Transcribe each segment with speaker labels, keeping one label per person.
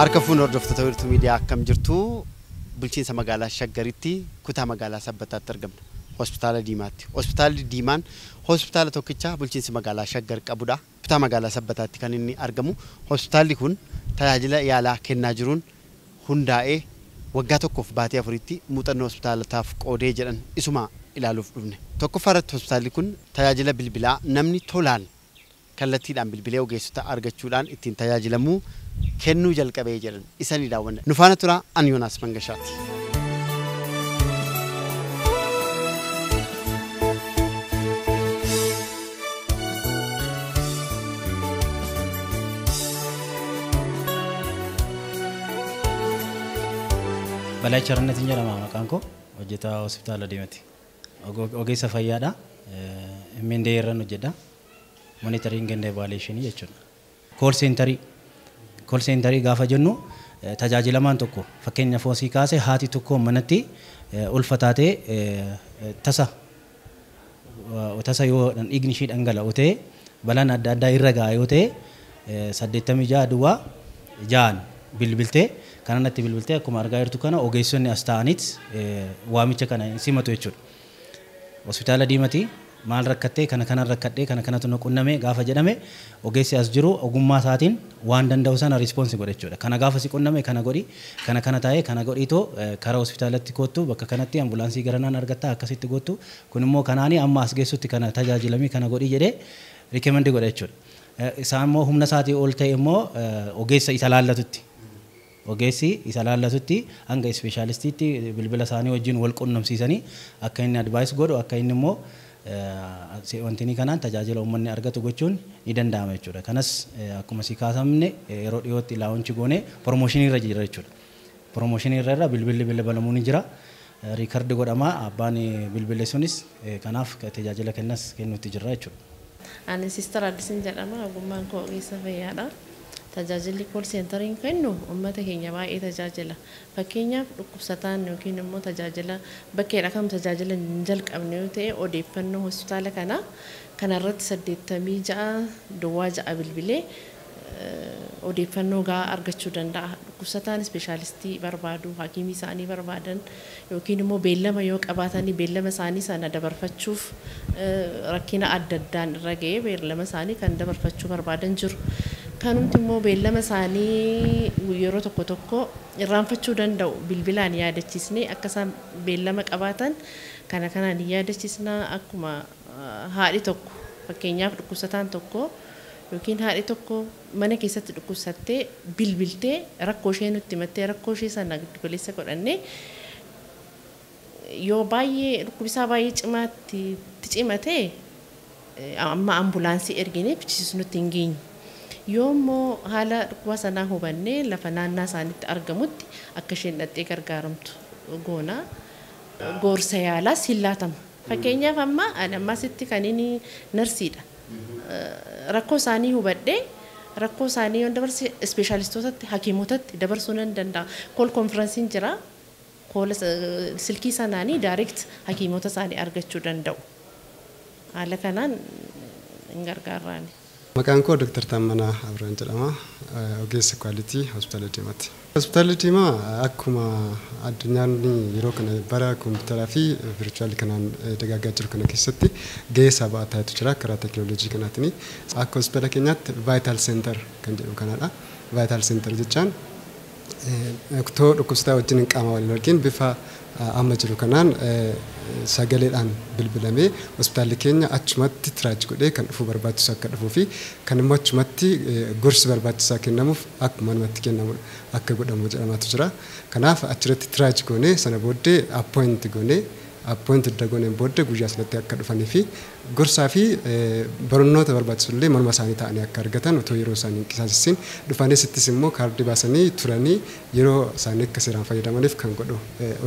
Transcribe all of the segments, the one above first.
Speaker 1: Arkafuun hordoftoota wiirtuu miidiyaa akkam jirtu bulchiinsa magaalaa Shaggaritti kutaa magaalaa Sabbataatti argamna. Hospitaala Diimaatti. Hospitaalli Diimaan hospitaala tokkicha bulchiinsa magaalaa Shaggar qabudha. Kutaa magaalaa Sabbataatti kan inni argamu. Hospitaalli kun tajaajila yaalaa kennaa jiruun hundaa'ee waggaa tokkoof baatee afuritti muuxannoo hospitaalotaaf qoodee jedhan isuma ilaaluuf dhufne. Tokkoffaarratti hospitaalli kun tajaajila bilbilaa namni tolaan kallattiidhaan bilbilee ogeessota argachuudhaan ittiin tajaajilamuu kennuu jalqabee jedhan isanii daawwanna. Nufaana tura an Yoonaas Mangashaati.
Speaker 2: Balaa Charnatiin jedhama maqaan koo hojjetaa hospitaala Diimaatti. Ogeessa fayyaadha. Mindee irraan hojjedha. Monitoring and evaluation jechuudha. Call center gaafa jennu tajaajilamaan tokko fakkeenyaaf osii kaasee haati tokko manatti ulfataatee tasa yoo dhiigni ishii dhangala'u ta'e balaan adda addaa irra ga'a yoo ta'e 86 duwwaa 6 bilbiltee kanatti bilbiltee akkuma argaa jirtu kana ogeessonni as ta'aniit waamicha kana simatu jechuudha. Hospitaala Diimaatti maal rakkattee kana rakkadhee kanatu nu qunname gaafa jedhame ogeessi as jiru ogummaa isaatiin waan danda'u sana response godha jechuudha. Kana gaafa si qunname kana godhi kana taa'ee kana godhiitoo karaa hospitaalatti kootu bakka kanatti ambulaansii garanaan argatta akkasitti gootu kun immoo kanaanii amma as geessutti kana tajaajilamii kana godhi jedhee recommend godha jechuudha. Isaan immoo humna isaatii ol ta'e immoo ogeessa isa laallatutti. Ogeessi isa laallatutti hanga ispeeshaalistiitti bilbila isaanii wajjin wal qunnamsiisanii akka inni advice godhu akka inni immoo wantini kanaan tajaajila uummanni argatu gochuun ni danda'ama jechuudha. Kanas akkuma si kaasamne yeroo dhiyootti laawunchi goone promotion irra jira jechuudha. Promotion irra bilbilli bilbilamuun ni jira. Riikardi godhama abbaan bilbile sunis kanaaf tajaajila kennuutti jira jechuudha.
Speaker 3: Ani Sister Addisin jedhama ogummaan koo ogeessa fayyaadha. Tajaajilli call centeriin kennu uummata keenya baay'ee tajaajila. Fakkeenyaaf dhukkubsataan yookiin immoo tajaajila bakkeedha kam tajaajila hin jalqabne yoo ta'e odeeffannoo hospitaala kanarratti 86 duwwaa 6 bilbilee odeeffannoo gahaa argachuu danda'a. Dhukkubsataan ispeeshaalistii barbaadu, hakiimii isaanii barbaadan yookiin immoo beellama yoo qabaatanii beellama isaanii sana dabarfachuuf rakkina adda addaan irra ga'ee beellama isaanii kan dabarfachuu barbaadan jiru. Kanumti immoo beellama isaanii yeroo tokko irraanfachuu danda'u bilbilaan yaadachiisnee akka isaan beellama qabaatan kanaan yaadachiisnaa akkuma haadhi tokko fakkeenyaaf dhukkubsataan tokko yookiin haadhi tokko mana keessatti dhukkubsattee bilbiltee rakkoo ishee nutti himattee rakkoo ishee sana giddugaleessa godhannee yoo baay'ee dhukkubisaa baay'ee cimaatti cimatee amma ambulaansii erginee bichisiisnutti hin geenye. Yoommoo haala dhukkuba sanaa hubannee lafa naannaa isaaniitti argamutti akka isheen dhattee gargaaramtu goona. Gorsa yaalaas hin laatama. Fakkeenyaaf ammasitti kan inni narsiidha. Rakkoo isaanii hubadhee rakkoo isaanii yoo dabarse ispeeshaalistootatti hakiimotatti dabarsuu nan danda'a. Kool konferensiin jira. Kool silkii sanaanii daayirekt hakiimota isaanii argachuu danda'u. Haala kanaan hin gargaarraani.
Speaker 4: Maqaan koo Dr. Taammanaa Abraham jedhama. Ogeessa kwalitii hospitaala Diimaatti. Hospitaalli Diimaa akkuma addunyaan yeroo kana bara kompiitaraa fi virtual kanaan dagaagaa jiru kana keessatti gahee sabaa ta'etu jira karaa teekinooloojii kanaatiin. Akka hospitaala keenyaatti vital center kan jedhu kanadha. Vital center jechaan dhukkubsataa wajjin qaama waliin argin bifa amma jiru kanaan sagaleedhaan bilbilamee hospitaalli keenya achumatti tiraaj godhee kan dhufuu barbaachisu akka dhufuu fi kan immoo achumatti gorsi barbaachisaa kennamuuf akkuma namatti kennamu akka godhamu jedhamaatu jira. Kanaaf achirratti tiraaj goonee sana booddee appointed dagooneen booddee guyyaa sanatti akka dhufanii fi gorsaa fi barnoota barbaachisullee manuma isaanii ta'anii akka argatan otoo yeroo isaanii qisaasisiin dhufanii sittis immoo kaardii baasanii turanii yeroo isaanii akka seeraan fayyadamaniif kan godhu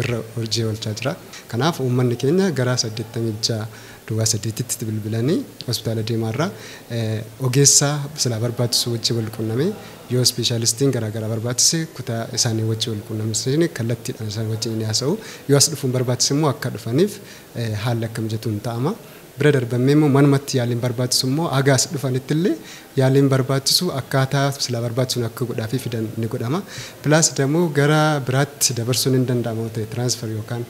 Speaker 4: irra hojii oolchaa jira. Kanaaf uummanni keenya gara 86 duwwaa 8tti bilbilanii hospitaala Diimaarraa ogeessa silaa barbaachisu wajjin wal qunnamee yoo ispeeshaalistiin garaagaraa barbaachise kutaa isaanii wajjin wal qunnamsiisanii kallattiidhaan isaan wajjin ni haasa'u. Yoo as dhufuun barbaachise immoo akka dhufaniif haalli akka mijatuun ta'ama. bira darbamee immoo manumatti yaaliin barbaachisu immoo agaas dhufanitti illee yaaliin barbaachisu akkaataa sila barbaachisuun akka godhaa fi fidan ni godhama. Pilaas immoo gara biraatti dabarsuun hin danda'amu ta'e tiraansfer yookaan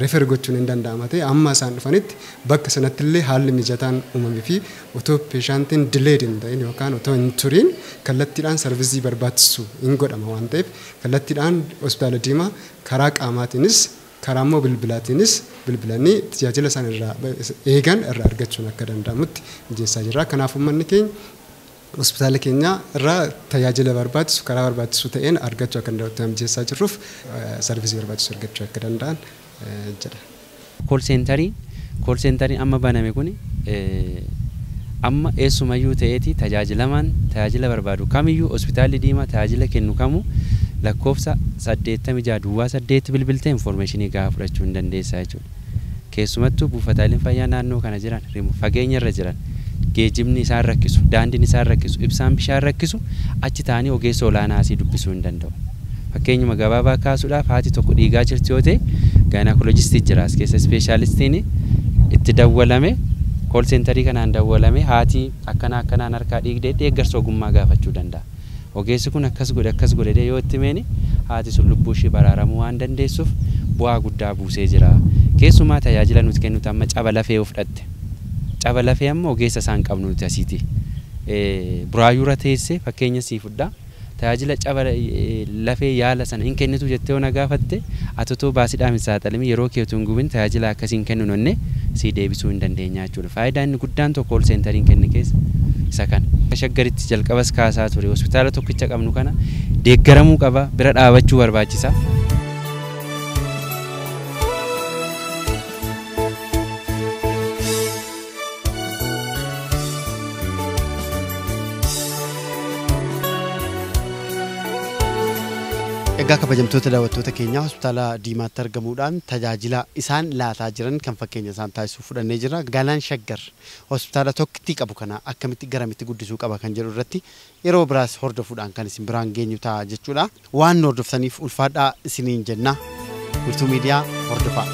Speaker 4: refer gochuun hin danda'ama ta'e amma isaan dhufanitti bakka sanatti illee haalli mijataan uumamee fi otoo peeshaantiin dileed hin ta'in yookaan otoo hin turiin kallattiidhaan sarvisii barbaachisu hin godhama waan ta'eef kallattiidhaan hospitaala Diimaa karaa qaamaatiinis karaa immoo bilbilaatiinis bilbilanii tajaajila isaan irraa eegan irraa argachuun akka danda'amutti mijeessaa jirra. Kanaaf uummanni keenya hospitaala keenya irraa tajaajila barbaachisu karaa barbaachisu ta'een argachuu akka danda'u mijeessaa jirruuf sarvisii barbaachisu argachuu akka danda'an jedha.
Speaker 5: Kool seentariin amma baname kun amma eessumayyuu ta'eeti tajaajila barbaadu kamiyyuu hospitaalli Diimaa tajaajila kennu kamu lakkoofsa 86 bilbiltee informationii gahaa fudhachuu hin dandeessaa jechuudha. Keessumattuu buufataaleen fayyaa naannoo kana jiran fageenya irra jiran geejjibni isaan rakkisu, daandiin isaan rakkisu, ibsaan bishaan rakkisu achi ta'anii ogeessa olaanaa asii dubbisuu hin danda'u. Fakkeenyuma gabaabaa kaasuudhaaf haati tokko dhiigaa jirti yoo ta'e gaynaakoolojistii jira as keessa ispeeshaalistiin itti dawwalame kool seentarii kanaan dawwalame haati akkanaan harkaa dhiigdee deeggarsa ogummaa gaafachuu danda'a. Ogeessi kun akkas godhe yoo itti meeni haati sun lubbuu ishee baraaramuu waan dandeessuuf bu'aa guddaa buusee jira. Keessumaa tajaajila nuti kennutu amma caba lafee of fudhatte. Caba lafee amma ogeessa isaan qabnu nuti asiiti. Buraayyuura teessee fakkeenya sii fudhaa. Tajaajila caba lafee yaala sana hin kennitu jettee ona gaafatte atotoo baasiidhaan hin saaxilamin yeroo keetu hin gubin tajaajila akkasiin kennu nonne sii deebisuu hin dandeenya jechuudha. Faayidaan inni guddaan tokko kool seentariin kenni keessa isa kana. Shaggaritti jalqabas kaasaa ture hospitaala tokkicha qabnu kana deeggaramuu qaba bira dhaabachuu barbaachisa.
Speaker 1: Egaa kabajamtoota daawwattoota keenyaa hospitaala Diimaatti argamuudhaan tajaajila isaan laataa jiran kan fakkeenya isaan taasisuu fudhannee jira. Magaalaan Shaggar hospitaala tokkitti qabu kana akkamitti garamitti guddisuu qaba kan jedhu irratti yeroo biraas hordofuudhaan kan isin biraan geenyu ta'a jechuudha. Waan hordoftaniif ulfaadhaa isiniin jenna. Wiirtuu Miidiyaa hordofaa.